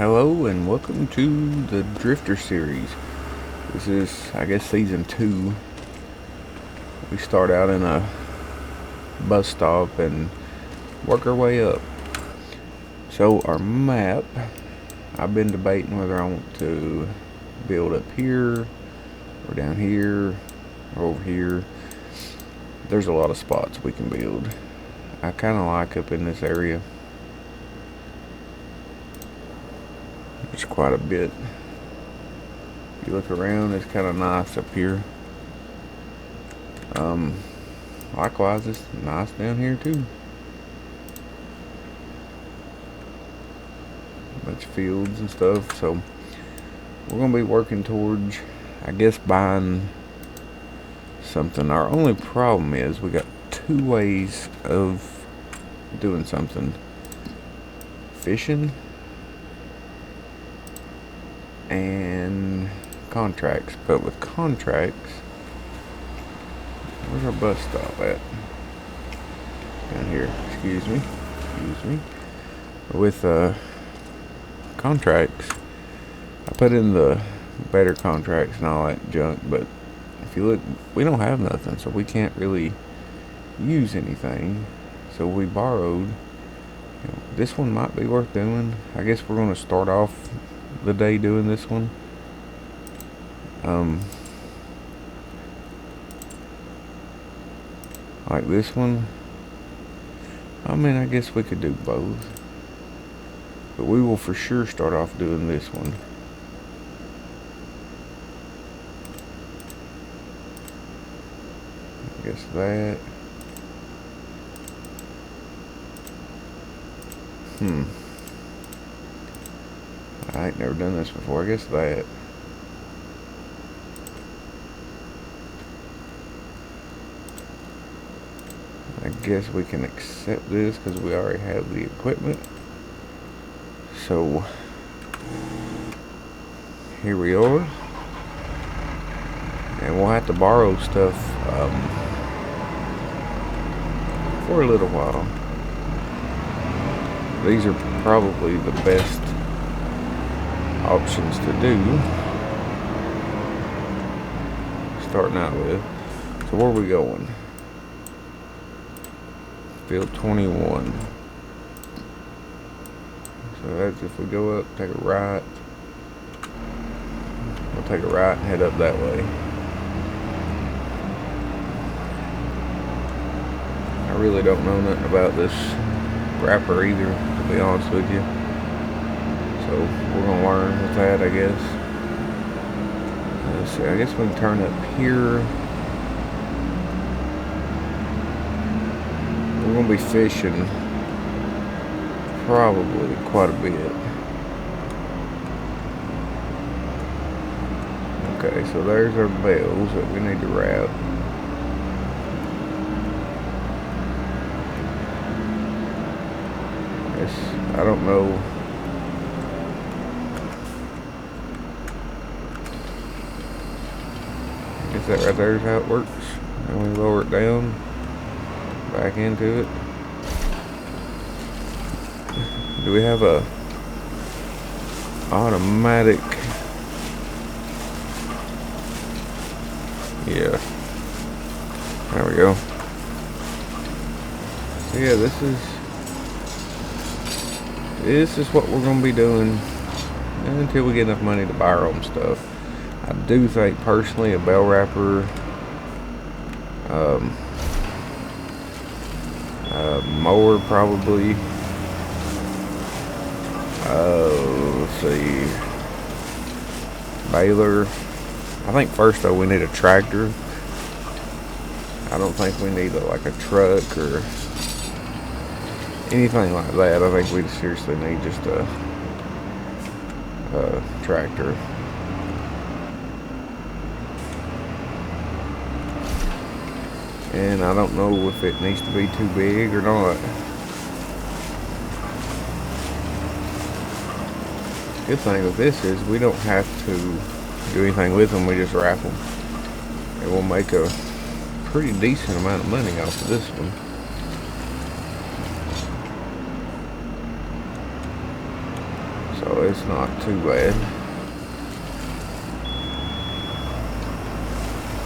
Hello and welcome to the Drifter series. This is, I guess, season 2. We start out in a bus stop and work our way up. So our map, I've been debating whether I want to build up here or down here or over here. There's a lot of spots we can build. I kind of like up in this area. There's quite a bit. If you look around, it's kind of nice up here. Likewise, it's nice down here too. Bunch of fields and stuff. So we're gonna be working towards, I guess, buying something. Our only problem is we got two ways of doing something: fishing and contracts. But with contracts, where's our bus stop at? Down here. Excuse me. With contracts, I put in the better contracts and all that junk, but if you look, we don't have nothing, so we can't really use anything. So we borrowed. This one might be worth doing. I guess we're going to start off the day doing this one. Like this one. I mean, I guess we could do both, but we will for sure start off doing this one. I guess that. I ain't never done this before. I guess that. I guess we can accept this because we already have the equipment. So here we are, and we'll have to borrow stuff for a little while. These are probably the best options to do, starting out with. So where are we going? Field 21. So that's if we go up, take a right. We'll take a right and head up that way. I really don't know nothing about this wrapper either, to be honest with you. So we're gonna learn with that, I guess. Let's see, I guess we can turn up here. We're gonna be fishing probably quite a bit. Okay, so there's our bales that we need to wrap. I don't know. I guess that right there is how it works. And we lower it down, back into it. Do we have a automatic? Yeah. There we go. So yeah, this is what we're gonna be doing until we get enough money to buy our own stuff. I do think personally a bell wrapper, mower probably. Let's see, baler. I think first though we need a tractor. I don't think we need like a truck or anything like that. I think we seriously need just a tractor. And I don't know if it needs to be too big or not. Good thing with this is we don't have to do anything with them. We just wrap them, and we'll make a pretty decent amount of money off of this one. so it's not too bad.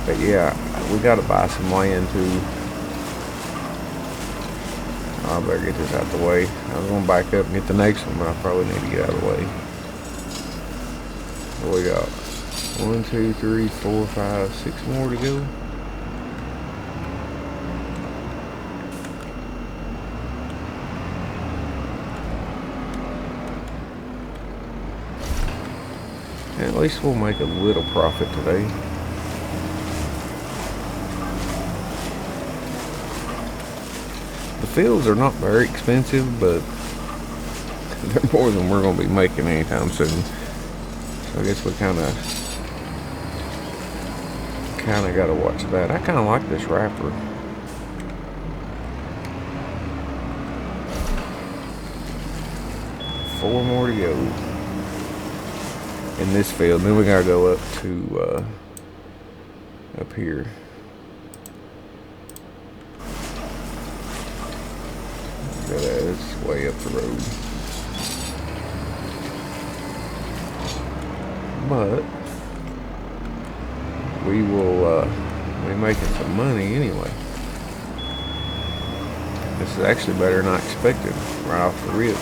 But yeah, we gotta buy some land too. I better get this out the way. I was gonna back up and get the next one, but I probably need to get out of the way. What we got? 1, 2, 3, 4, 5, 6 more to go. And at least we'll make a little profit today. The fields are not very expensive, but they're more than we're going to be making anytime soon. So I guess we kind of got to watch that. I kind of like this wrapper. Four more to go in this field. Then we got to go up to up here. It's way up the road. But we will be making some money anyway. This is actually better than I expected right off the rip.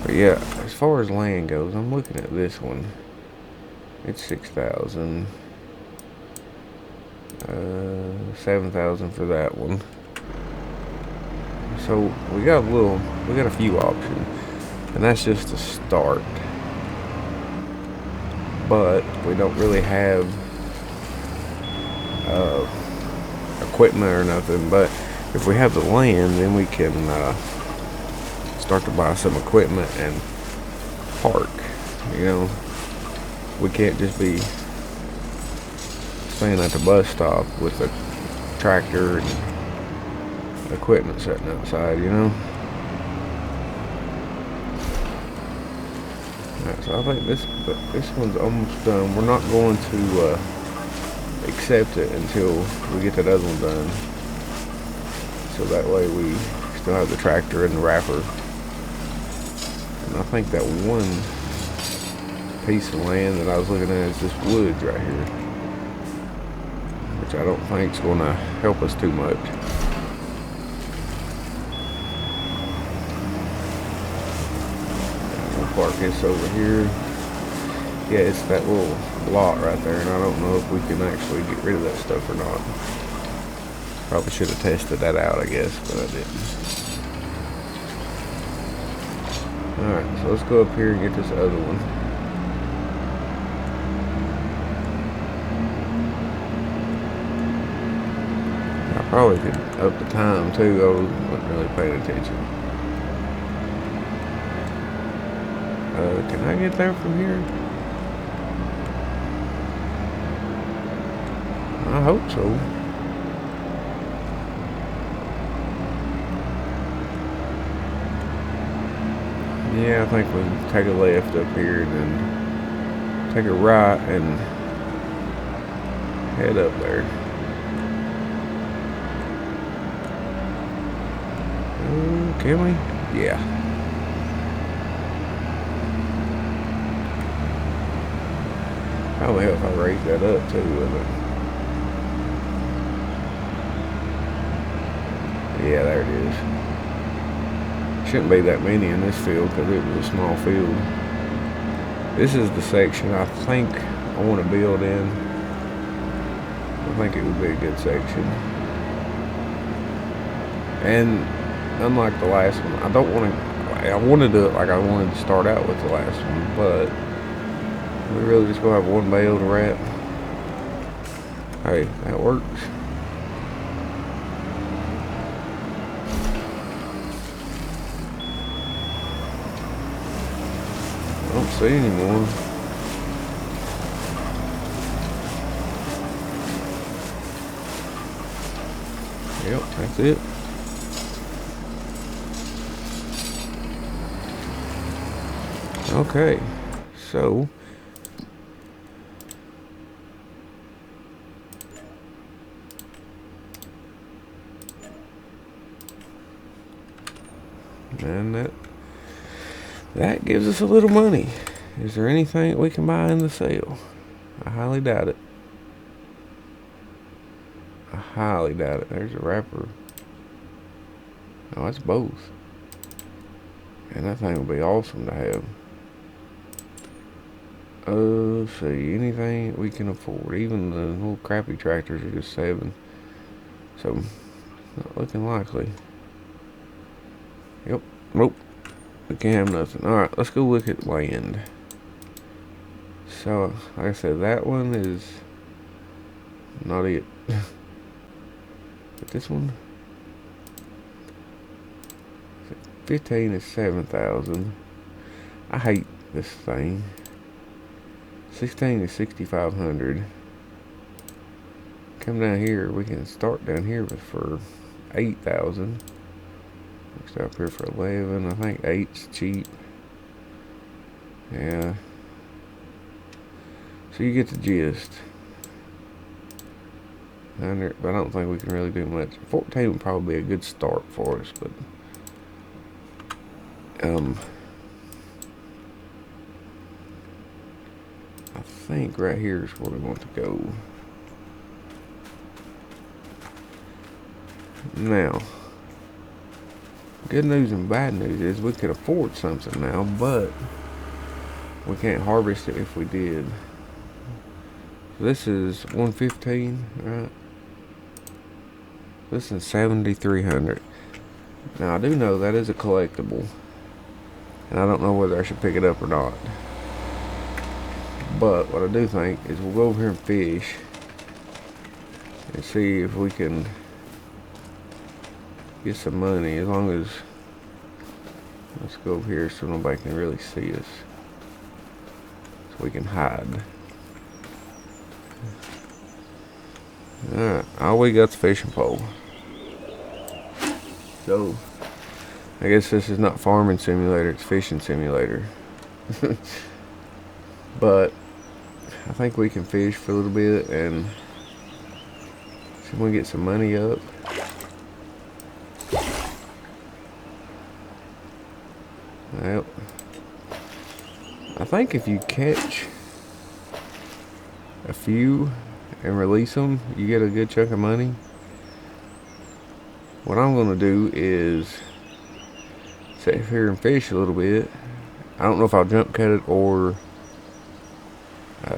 But yeah, as far as land goes, I'm looking at this one. It's 6,000. 7,000 for that one. So we got a few options, and that's just to start. But we don't really have equipment or nothing. But if we have the land, then we can start to buy some equipment and park. You know, we can't just be staying at the bus stop with a tractor and equipment sitting outside, you know. Alright, so I think this one's almost done. We're not going to accept it until we get that other one done. So that way we still have the tractor and the wrapper. And I think that one piece of land that I was looking at is this woods right here, which I don't think is going to help us too much. We'll park this over here. Yeah, it's that little lot right there, and I don't know if we can actually get rid of that stuff or not. Probably should have tested that out, I guess, but I didn't. Alright, so let's go up here and get this other one. Probably could up the time too. I wasn't really paying attention. Can I get there from here? I hope so. Yeah, I think we can take a left up here and then take a right and head up there. Can we? Yeah. Probably help if I raise that up too, wouldn't it? Yeah, there it is. Shouldn't be that many in this field because it was a small field. This is the section I think I want to build in. I think it would be a good section. And unlike the last one, I don't want to. I want to do it like I wanted to start out with the last one, but we really just gonna have one bale to wrap. Hey, that works. I don't see any more. Yep, that's it. Okay, so And that gives us a little money. Is there anything that we can buy in the sale? I highly doubt it. I highly doubt it. There's a wrapper. Oh, that's both. And that thing would be awesome to have. Let's see. Anything we can afford. Even the little crappy tractors are just 7. So, not looking likely. Yep. Nope. We can't have nothing. Alright, let's go look at land. So, like I said, that one is not it. But this one, 15 is 7,000. I hate this thing. 16 is 6,500. Come down here, we can start down here for 8,000. Next up here for 11. I think 8's cheap. Yeah. So you get the gist. But I don't think we can really do much. 14 would probably be a good start for us, but I think right here is where we want to go. Now, good news and bad news is we could afford something now, but we can't harvest it if we did. This is 115, right? This is 7,300. Now I do know that is a collectible, and I don't know whether I should pick it up or not. But what I do think is we'll go over here and fish and see if we can get some money. As long as, let's go over here so nobody can really see us, so we can hide. Alright, all we got's a fishing pole. So, I guess this is not farming simulator, it's fishing simulator. But, I think we can fish for a little bit and see if we can get some money up. Well, I think if you catch a few and release them, you get a good chunk of money. What I'm going to do is sit here and fish a little bit. I don't know if I'll jump cut it or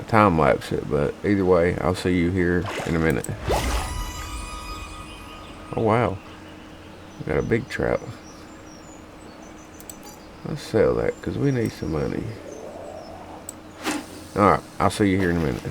time lapse it, but either way, I'll see you here in a minute. Oh wow, we got a big trout. Let's sell that because we need some money. Alright, I'll see you here in a minute.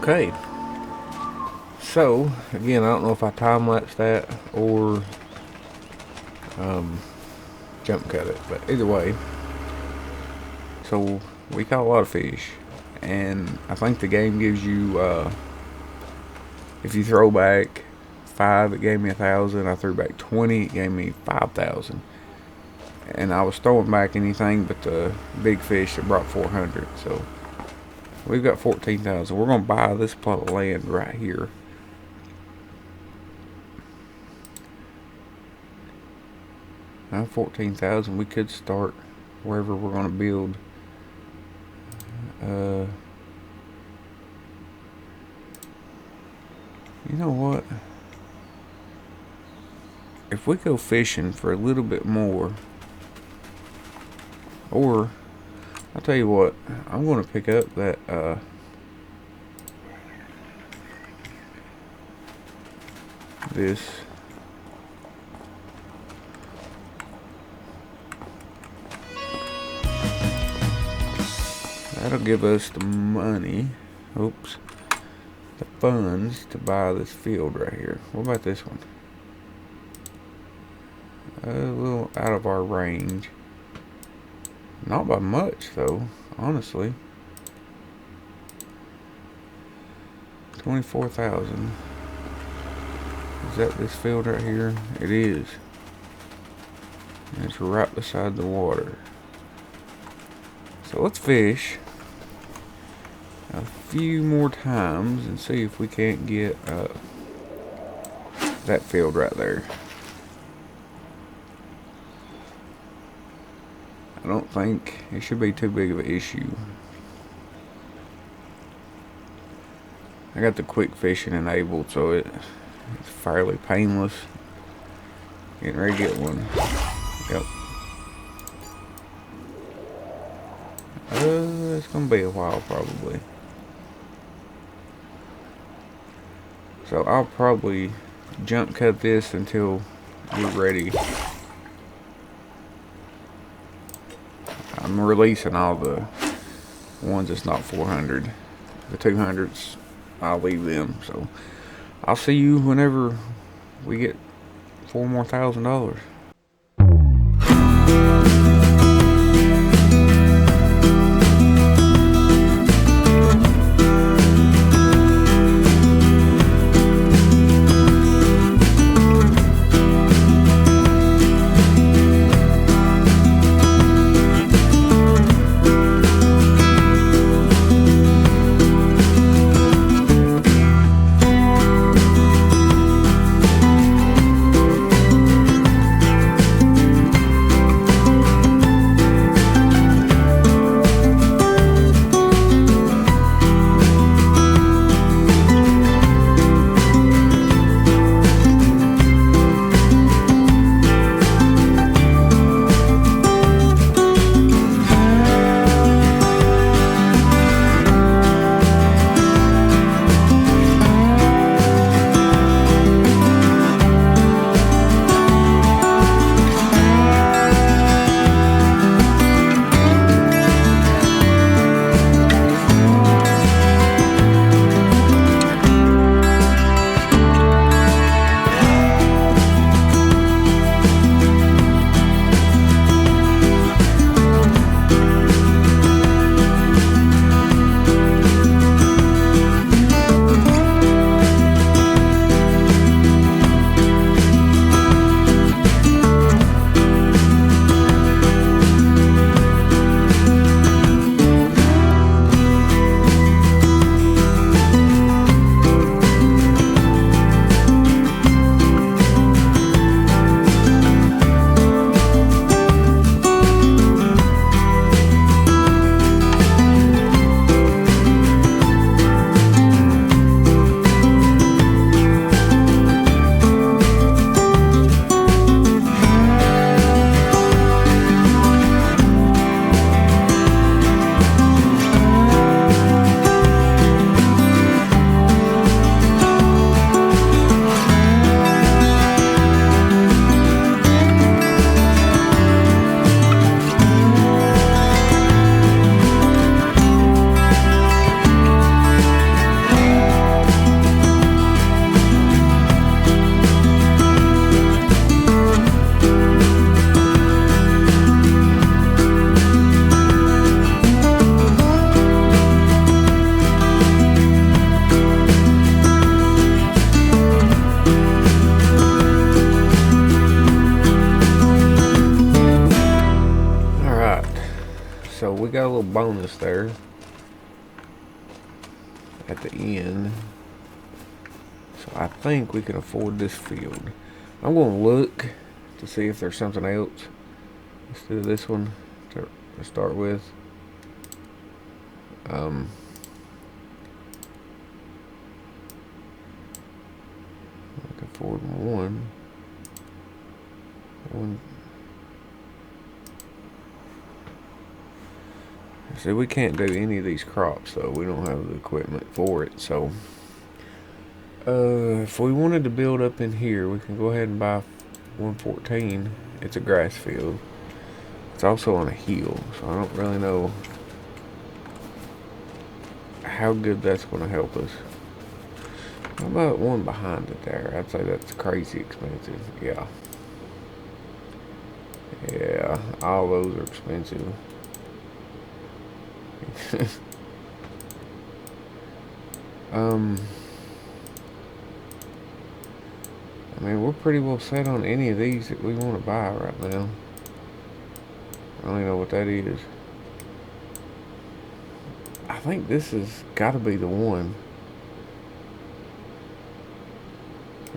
Okay, so again, I don't know if I time lapse that or jump cut it, but either way, so we caught a lot of fish, and I think the game gives you, if you throw back 5, it gave me 1,000. I threw back 20, it gave me 5,000. And I was throwing back anything but the big fish that brought 400. So we've got 14,000. We're gonna buy this plot of land right here. Now 14,000. We could start wherever we're gonna build. You know what? If we go fishing for a little bit more, or I'll tell you what, I'm gonna pick up that this. That'll give us the money. Oops. The funds to buy this field right here. What about this one? A little out of our range. Not by much though, honestly. 24,000. Is that this field right here? It is. And it's right beside the water. So let's fish a few more times and see if we can't get that field right there. I don't think it should be too big of an issue. I got the quick fishing enabled, so it's fairly painless. Getting ready to get one. Yep. It's gonna be a while probably. So I'll probably jump cut this until we're ready. I'm releasing all the ones that's not 400. The 200s, I'll leave them. So I'll see you whenever we get $4 more thousand. so we got a little bonus there at the end. So I think we can afford this field. I'm going to look to see if there's something else. Let's do this one to start with. I can afford one. See, we can't do any of these crops though. We don't have the equipment for it. So, if we wanted to build up in here, we can go ahead and buy 114. It's a grass field. It's also on a hill, so I don't really know how good that's going to help us. How about one behind it there? I'd say that's crazy expensive. Yeah. Yeah, all those are expensive. I mean, we're pretty well set on any of these that we want to buy right now. I don't even know what that is. I think this has got to be the one.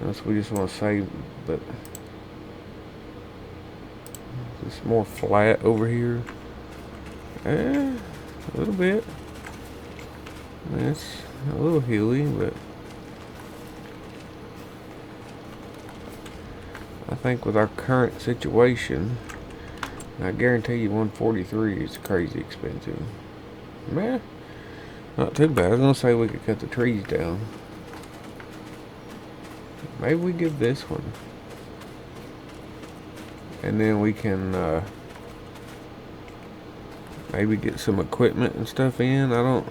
Unless we just want to save, but it's more flat over here. A little bit. I mean, it's a little hilly, but I think with our current situation, I guarantee you 143 is crazy expensive. Man, not too bad. I was gonna say we could cut the trees down. Maybe we give this one. And then we can maybe get some equipment and stuff in. I don't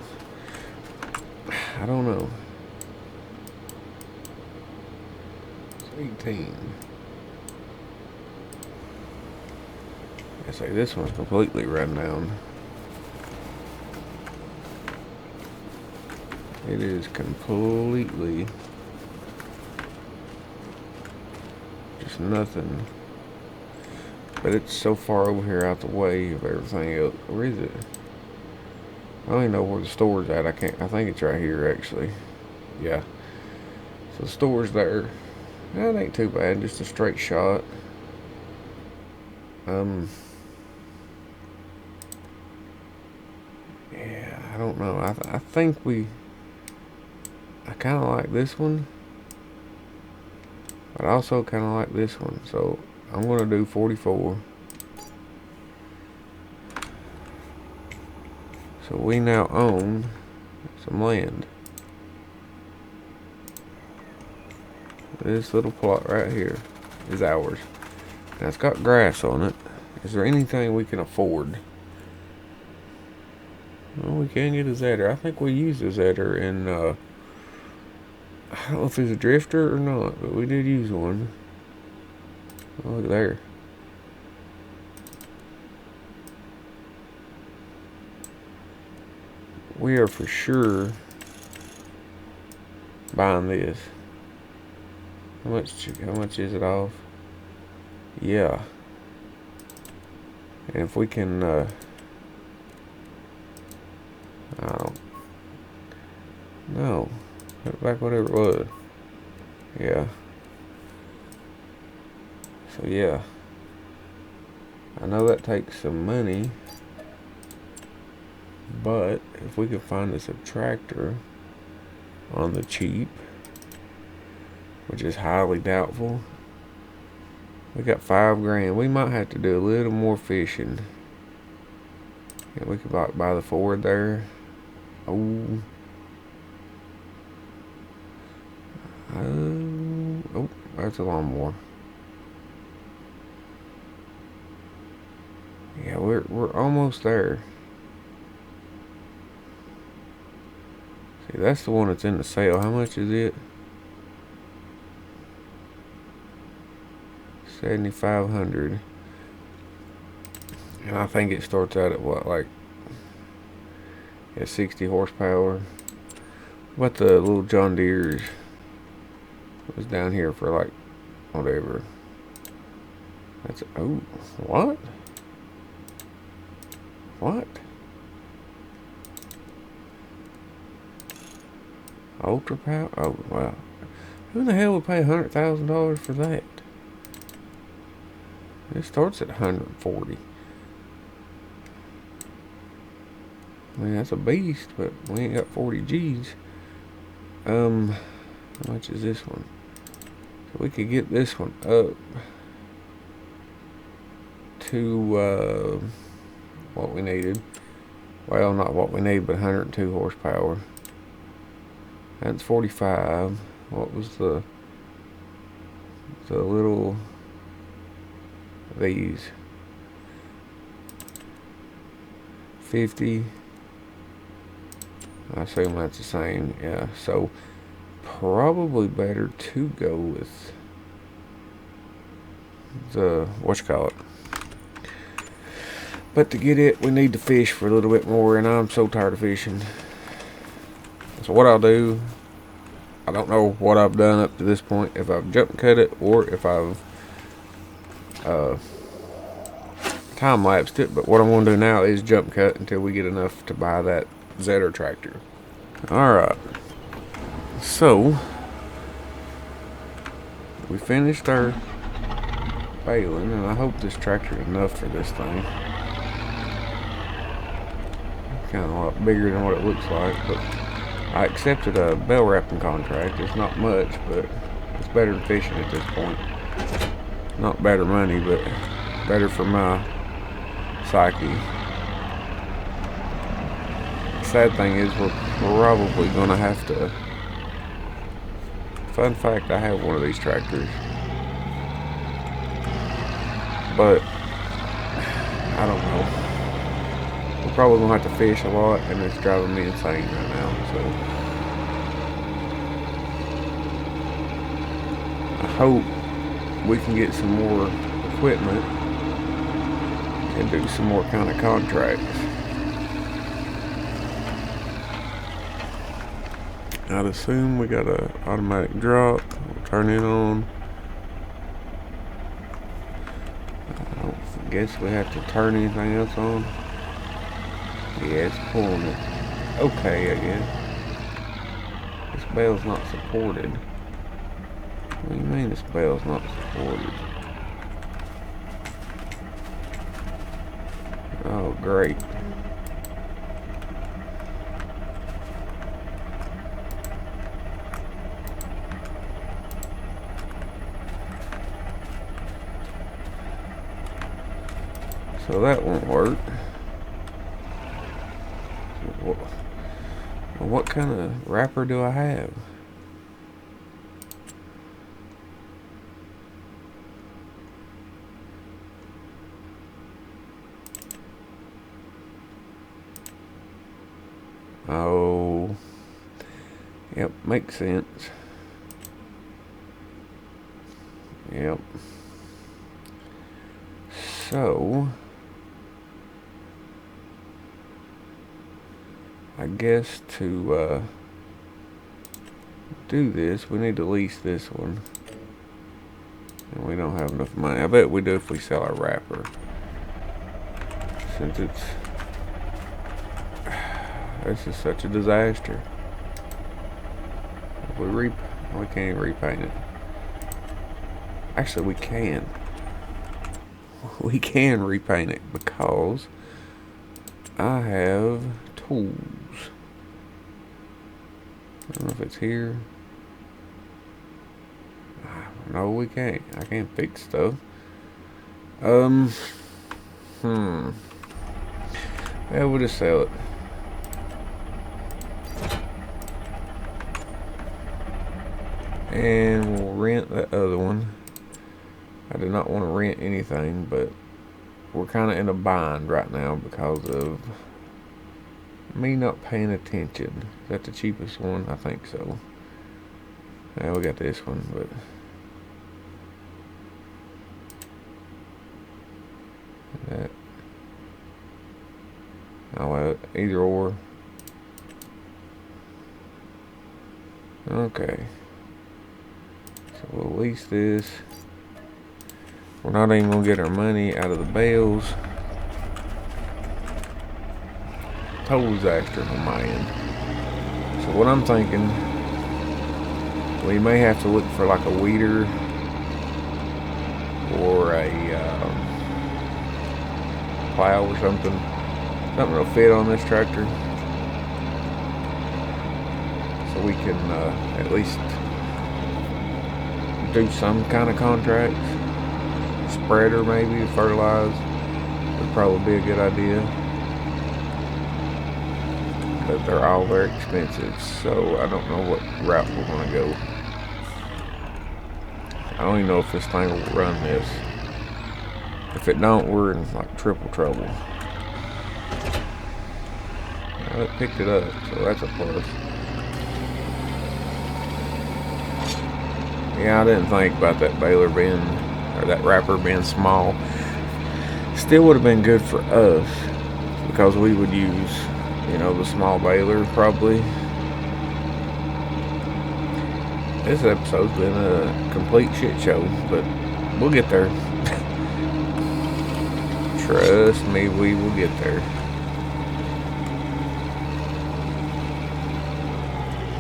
know. It's 18. I say this one's completely run down. It is completely just nothing. But it's so far over here out the way of everything else. Where is it? I don't even know where the store's at. I think it's right here actually. Yeah. So the store's there. That ain't too bad, just a straight shot. Yeah, I don't know. I think I kind of like this one, but I also kind of like this one. So I'm gonna do 44. So we now own some land. This little plot right here is ours. Now it's got grass on it. Is there anything we can afford? Well, we can get a Zetter. I think we used a Zetter in, I don't know if it's a drifter or not, but we did use one. Oh, look there. We are for sure buying this. How much is it off? Yeah. And if we can, I don't know. Put it back whatever it was. Yeah. So yeah. I know that takes some money. But if we could find a subtractor on the cheap, which is highly doubtful, we got 5 grand. We might have to do a little more fishing. Yeah, we could buy the Ford there. Oh, that's a lawnmower. Yeah, we're almost there. See, that's the one that's in the sale. How much is it? 7,500. And I think it starts out at what, like, at 60 horsepower. What the little John Deere's was down here for like whatever. That's what? What? Ultra power? Oh, wow. Who the hell would pay $100,000 for that? It starts at 140. I mean, that's a beast, but we ain't got 40 G's. How much is this one? So we could get this one up to what we needed. Well, not what we need, but 102 horsepower. That's 45. What was the little these? 50. I assume that's the same. Yeah. So probably better to go with the whatchamacallit. But to get it, we need to fish for a little bit more, and I'm so tired of fishing. So what I'll do, I don't know what I've done up to this point, if I've jump cut it or if I've time lapsed it, but what I'm going to do now is jump cut until we get enough to buy that Zetter tractor. Alright, so we finished our baling, and I hope this tractor is enough for this thing. Kind of a lot bigger than what it looks like, but I accepted a bale wrapping contract. It's not much, but it's better than fishing at this point. Not better money, but better for my psyche. Sad thing is, we're probably going to have to... Fun fact, I have one of these tractors. But I don't know. We're probably going to have to fish a lot, and it's driving me insane right now, so I hope we can get some more equipment and do some more kind of contracts. I'd assume we got an automatic drop. We'll turn it on. I don't guess we have to turn anything else on. Yeah, it's pulling it. Okay, I guess. This bale's not supported. What do you mean this bale's not supported? Oh, great. So that won't work. What kind of wrapper do I have? Oh, yep, makes sense. Yep. So I guess to do this, we need to lease this one. And we don't have enough money. I bet we do if we sell our wrapper. Since it's... This is such a disaster. If we can't even repaint it. Actually, we can. We can repaint it because I have tools. I don't know if it's here. No, we can't. I can't fix stuff. Yeah, we'll just sell it. And we'll rent that other one. I do not want to rent anything, but we're kind of in a bind right now because of me not paying attention. Is that the cheapest one? I think so. Yeah, we got this one, but that. Oh well, either or. Okay. So we'll lease this. We're not even gonna get our money out of the bales. Total disaster on my end. So what I'm thinking, We may have to look for like a weeder or a plow or something. Something that'll fit on this tractor. So we can at least do some kind of contracts. Spreader maybe to fertilize would probably be a good idea. But they're all very expensive, so I don't know what route we're going to go. I don't even know if this thing will run this. If it don't, we're in like triple trouble. Well, it picked it up, so that's a plus. Yeah, I didn't think about that baler being, or that wrapper being small. Still would have been good for us, because we would use, you know, the small baler probably. This episode's been a complete shit show, but we'll get there. Trust me, we will get there.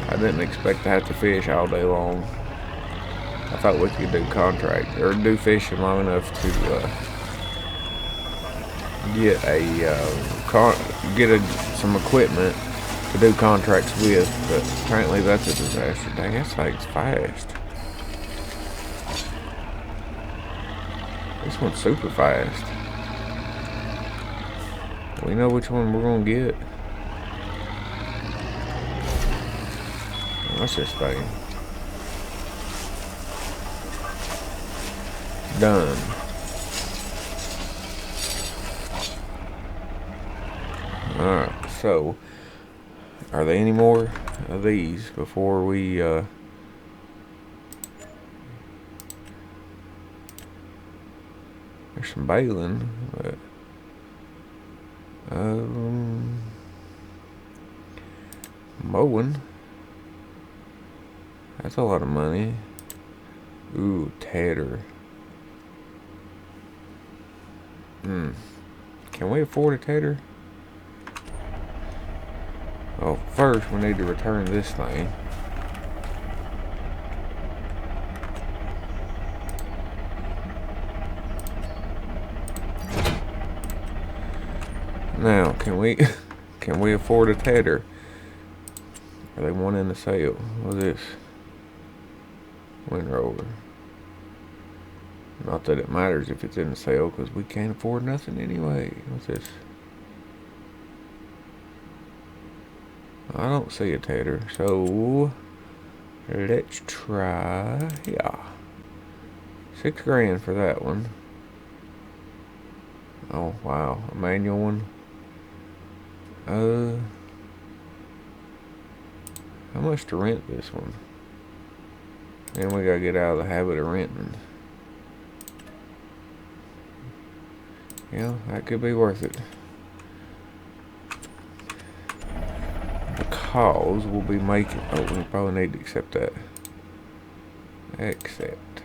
I didn't expect to have to fish all day long. I thought we could do contract or do fishing long enough to get some equipment to do contracts with, but apparently that's a disaster. Dang, that thing's fast. This one's super fast. We know which one we're gonna get. What's this thing? Done. Alright, so are there any more of these before we there's some baling, but mowing, that's a lot of money. Ooh, tater. Can we afford a tater? Well, first we need to return this thing. Now, can we afford a tater? Are they one in the sale? What's this? Windrower. Not that it matters if it's in the sale, because we can't afford nothing anyway. What's this? I don't see a tater, so let's try. Yeah, $6 grand for that one. Oh wow, a manual one. How much to rent this one? And we gotta get out of the habit of renting. Yeah, that could be worth it. Because we'll be making... Oh, we probably need to accept that. Accept.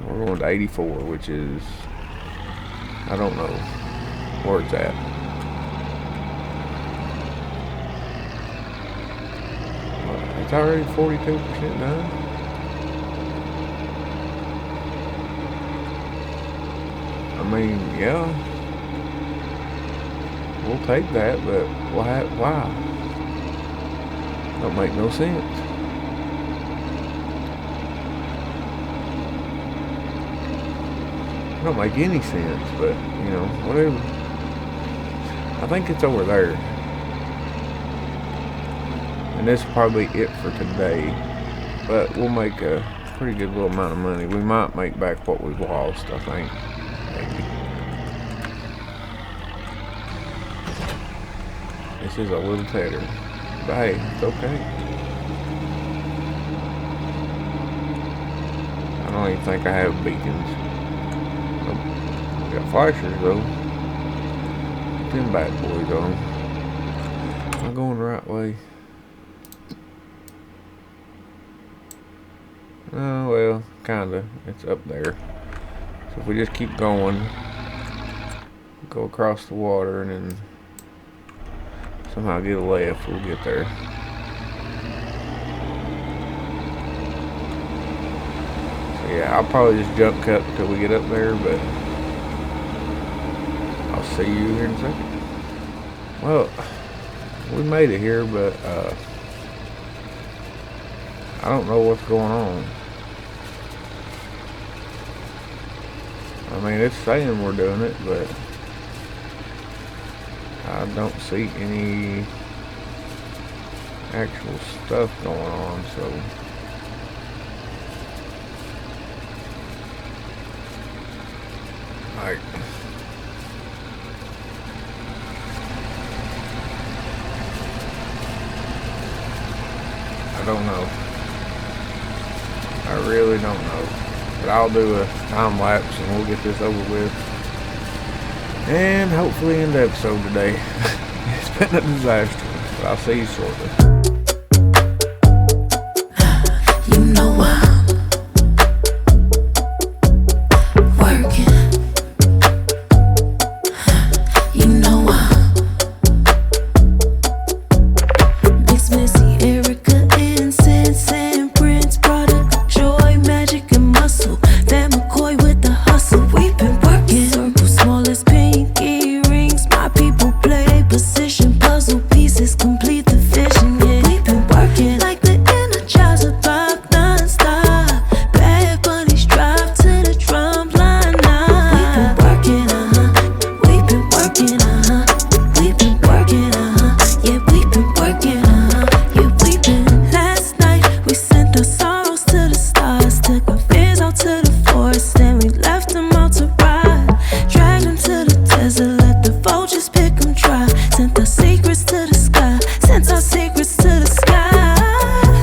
We're going to 84, which is... I don't know where it's at. It's already 42% done. I mean, yeah, we'll take that, but why? Don't make no sense. Don't make any sense, but you know, whatever. I think it's over there, and this is probably it for today. But we'll make a pretty good little amount of money. We might make back what we've lost, I think. Maybe. This is a little tater, but hey, it's okay. I don't even think I have beacons. Nope. We got flashers though. Get them bad boys on. Am I going the right way? Oh well, kinda. It's up there. So if we just keep going, go across the water, and then somehow get a left, we'll get there. yeah, I'll probably just jump cut until we get up there, but I'll see you here in a second. Well, we made it here, but I don't know what's going on. I mean, it's saying we're doing it, but I don't see any actual stuff going on, so like I don't know. I really don't know. But I'll do a time lapse and we'll get this over with. And hopefully end the episode today. It's been a disaster. But I'll see you shortly. You know I'm working. You know I'm Mix Missy, Erica, incense and Prince, product of joy, magic and muscle. Van McCoy with the hustle. We've been working. Circle small as pinky rings. My people play their position. Puzzle pieces complete the vision. Yeah, we've been working like the Energizer Buck non-stop. Bad bunnies drive to the drum line now. We've been working, we've been working, we've been working, yeah, we've been working, yeah, we've been. Last night we sent our sorrows to the stars, took our fears out to the forest, then we left them out to ride. Dragged them to the desert, let the vultures pick them dry. Sent our secrets to the sky, sent our secrets to the sky.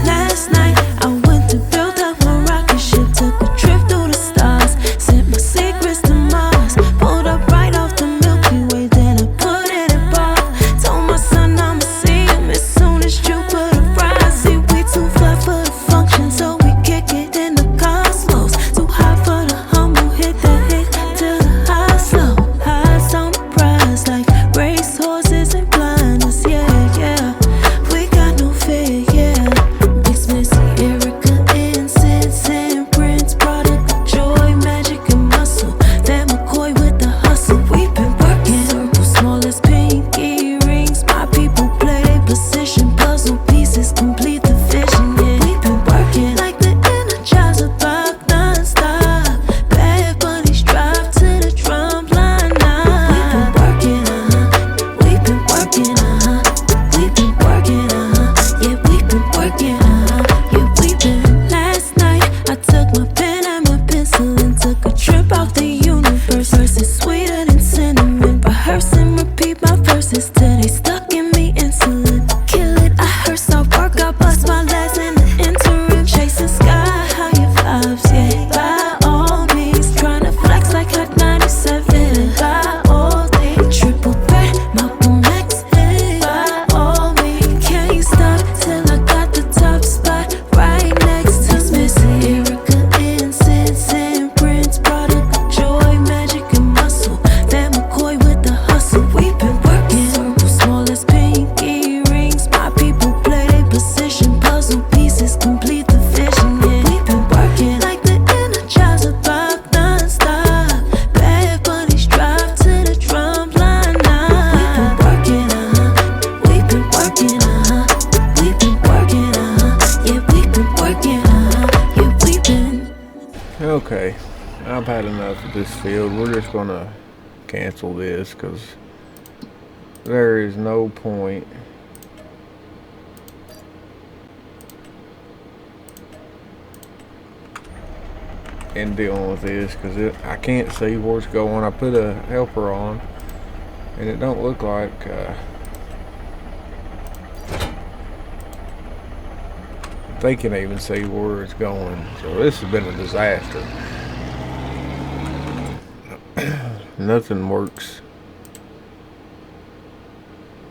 Last night I went to build up my rocket ship, took a trip through the stars, sent my secrets to Mars. Pulled up right off the Milky Way, then I put it in bar. Told my son I'ma see him as soon as Jupiter rise. See, we too fly for the function, so we kick it in the cosmos. Too high for the humble, hit the hit to the high slow. Highs on the prize like race horses and blinders, yeah, yeah. We got no fear, yeah. Mix Missy, Erica, incense and Prince, product of joy, magic and muscle. Van McCoy with the hustle. We've been working. Circle small as pinky rings. My people play their position. Puzzle pieces complete the vision. Yeah, we've been working like the Energizer Buck non-stop. Bad bunnies drive to the drum line now. We've been working, we've been working, we've been working, yeah, we've been working, yeah, we've been. Last night I took my pen and my pencil and took a trip out the universe. Verses sweeter than cinnamon. Rehearse and repeat my verses till they stuck in me insulin. Kill it, I hearse, I work, I bust my legs in the interim. Chasing sky, higher vibes, yeah. By all means, tryna flex like Hot 97. By all things, triple threat, Malcolm X. Hey, by all means, can't stop till I got the top spot right next to Missy, Erica, incense and Prince, product of joy, magic and muscle. Van McCoy with the hustle. We've been working. Circle small as pinky rings. My people play their position. Puzzle pieces complete the vision. Yeah, we've been working like the Energizer Buck non-stop. Bad bunnies drive to the drum line now. We've been working, we've been working, yeah, we've been working, yeah, we've been. Okay, I've had enough of this field. We're just gonna cancel this because there is no point in dealing with this because I can't see where it's going. I put a helper on and it don't look like they can even see where it's going. So this has been a disaster. Nothing works.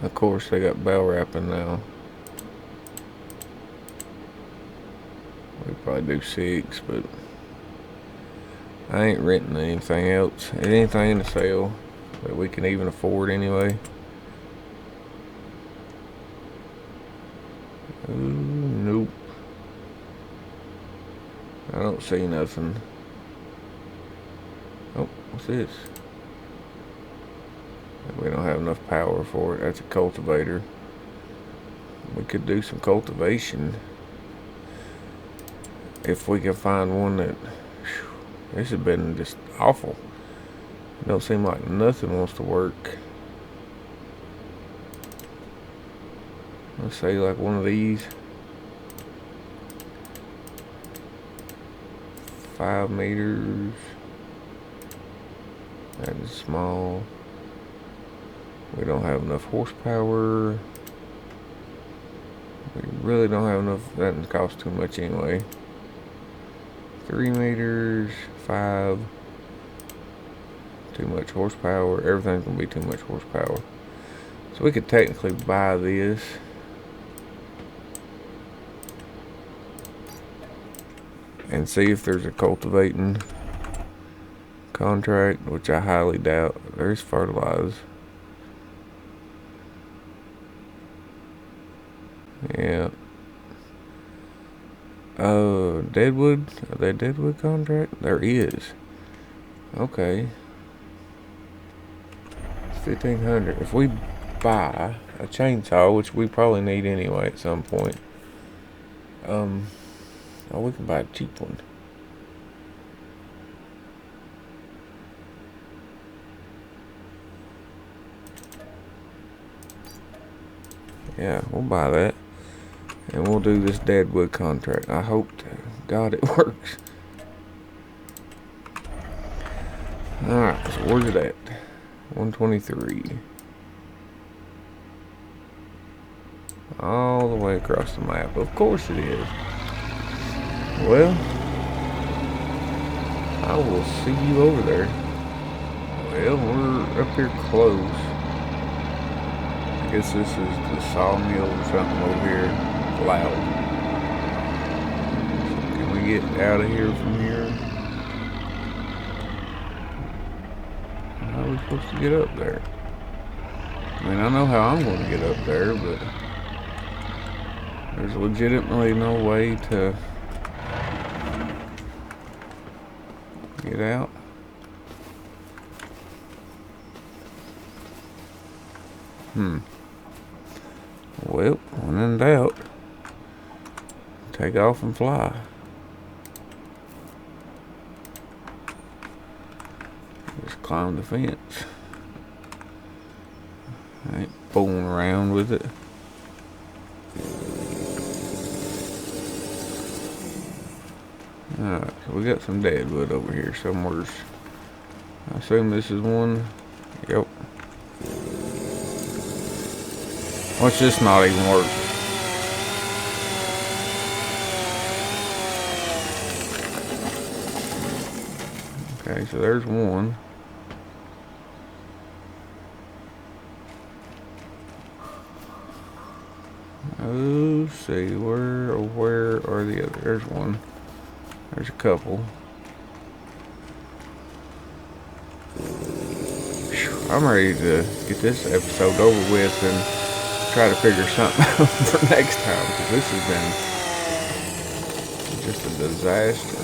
Of course they got bell wrapping now. We probably do 6, but I ain't renting anything else. Anything to sell that we can even afford anyway. Ooh, nope. I don't see nothing. Oh, what's this? We don't have enough power for it. That's a cultivator. We could do some cultivation if we can find one that... This has been just awful. It don't seem like nothing wants to work. Let's say like one of these. 5 meters. That is small. We don't have enough horsepower. We really don't have enough. That doesn't cost too much anyway. 3 meters, 5. Too much horsepower. Everything's gonna be too much horsepower. So we could technically buy this. And see if there's a cultivating contract, which I highly doubt. There's fertilize. Yeah. Deadwood? Are they Deadwood contract? There is. Okay. 1,500. If we buy a chainsaw, which we probably need anyway at some point. Oh, we can buy a cheap one. Yeah, we'll buy that. And we'll do this Deadwood contract. I hope to God it works. Alright, so where's it at? 123. All the way across the map. Of course it is. Well, I will see you over there. Well, we're up here close. I guess this is the sawmill or something over here. Loud. So can we get out of here from here? How are we supposed to get up there? I mean, I know how I'm going to get up there, but there's legitimately no way to get out. Well, when in doubt, take off and fly. Just climb the fence. I ain't fooling around with it. Alright, so we got some deadwood over here somewhere. I assume this is one. Yep. Watch this not even work. Okay, so there's one. Oh, see, where are the other? There's one. There's a couple. Whew, I'm ready to get this episode over with and try to figure something out for next time, because this has been just a disaster.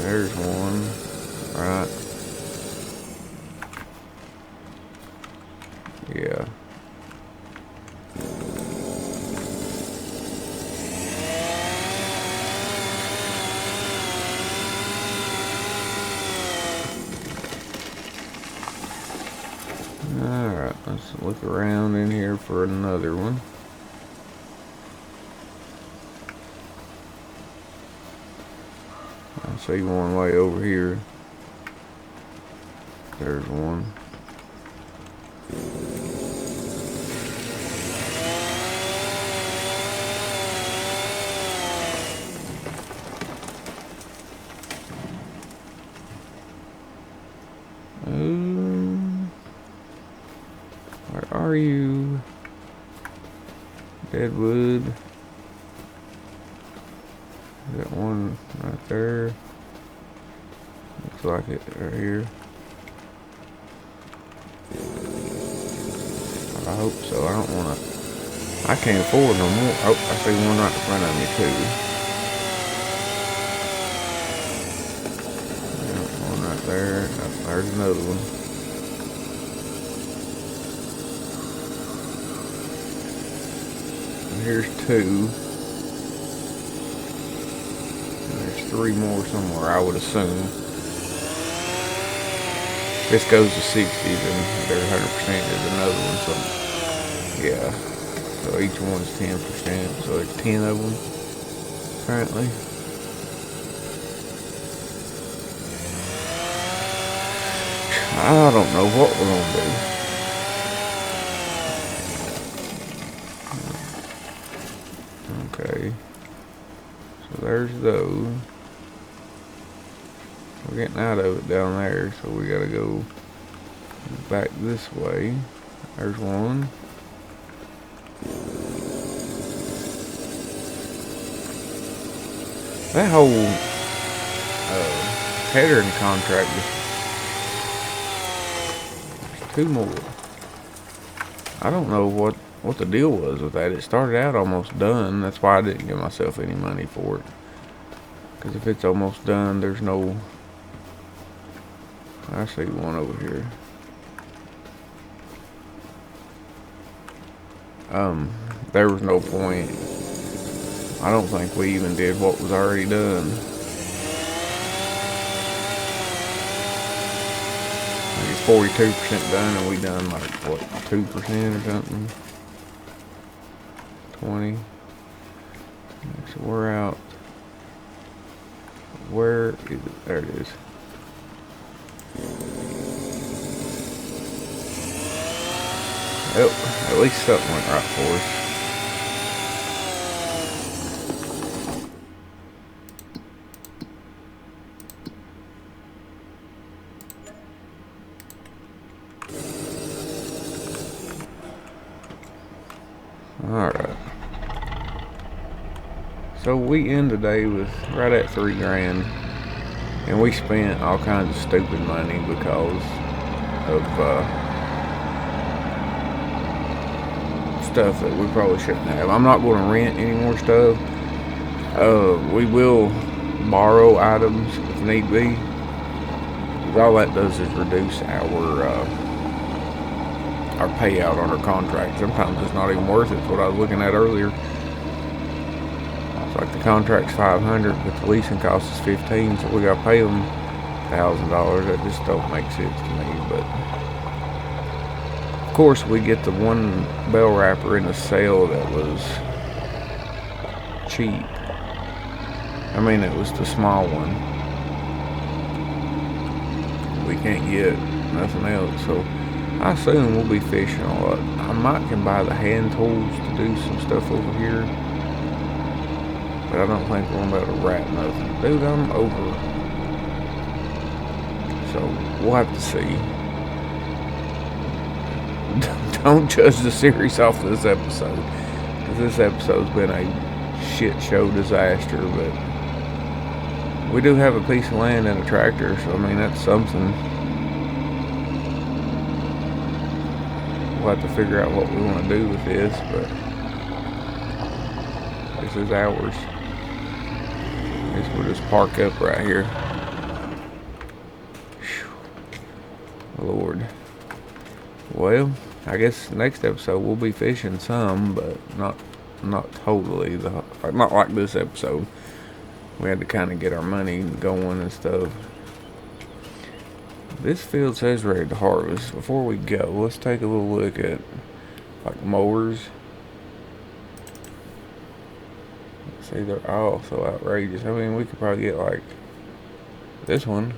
There's one. Right. Yeah. Alright, let's look around in here for another one. I see one way over here. There's one. Where are you? Deadwood. Got one right there. Looks like it right here. I hope so. I don't want to. I can't afford no more. Oh, I see one right in front of me too. there. Oh, there's another one. And here's 2. And there's 3 more somewhere, I would assume. If this goes to 60, then they're 100%. There's another one, so yeah. So each one's 10%. So there's 10 of them, apparently. I don't know what we're gonna do. Okay. So there's those. We're getting out of it down there, so we gotta go back this way. There's one. That whole headering contract is 2 more. I don't know what the deal was with that. It started out almost done. That's why I didn't give myself any money for it. Because if it's almost done, there's no... I see one over here. There was no point. I don't think we even did what was already done. I think it's 42% done, and we done like, what, 2% or something? 20. So we're out. Where is it? There it is. Oh, at least something went right for us. Alright. So we end the day with right at $3 grand. And we spent all kinds of stupid money because of stuff that we probably shouldn't have. I'm not going to rent any more stuff. We will borrow items if need be. All that does is reduce our payout on our contract. Sometimes it's not even worth it. It's what I was looking at earlier. It's like the contract's $500, but the leasing cost is $15, so we got to pay them $1,000. That just don't make sense to me. But of course, we get the one Bale wrapper in the sale that was cheap. I mean, it was the small one. We can't get nothing else, so I assume we'll be fishing a lot. I might can buy the hand tools to do some stuff over here, but I don't think we're gonna be able to wrap nothing. Dude, I'm over. So we'll have to see. Don't judge the series off this episode, because this episode's been a shit show disaster. But we do have a piece of land and a tractor, so I mean that's something. We'll have to figure out what we want to do with this, but this is ours. I guess we'll just park up right here. Whew. Lord. Well, I guess next episode we'll be fishing some, but not totally. Not like this episode. We had to kind of get our money going and stuff. This field says ready to harvest. Before we go, let's take a little look at like mowers. See, they're all so outrageous. I mean, we could probably get like this one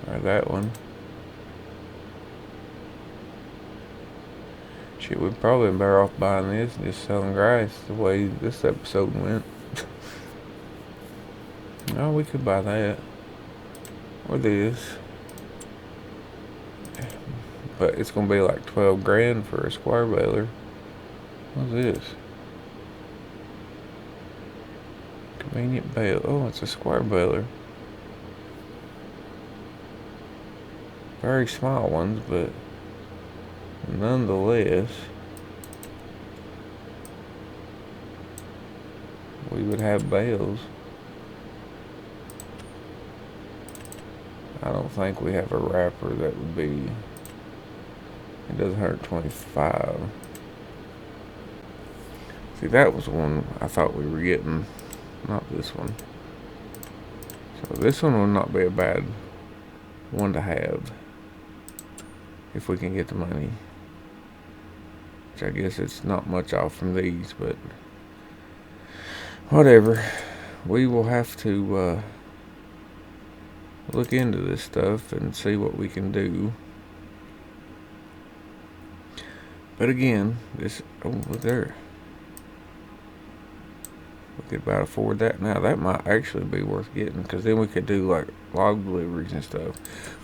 or that one. Shit, we'd probably be better off buying this and just selling grass the way this episode went. Oh, we could buy that. Or this. But it's gonna be like 12 grand for a square baler. What's this? Convenient bale. Oh, it's a square baler. Very small ones, but nonetheless, we would have bales. I don't think we have a wrapper that would be. It does 125. See, that was one I thought we were getting, not this one. So this one would not be a bad one to have if we can get the money. Which I guess it's not much off from these, but whatever. We will have to look into this stuff and see what we can do. But again, this over there, we could about afford that now. That might actually be worth getting, because then we could do like log deliveries and stuff.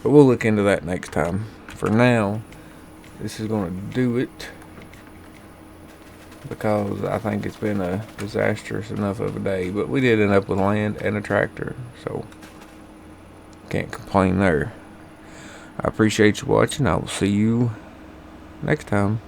But we'll look into that next time. For now, this is going to do it, because I think it's been a disastrous enough of a day. But we did end up with land and a tractor, so can't complain there. I appreciate you watching. I will see you next time.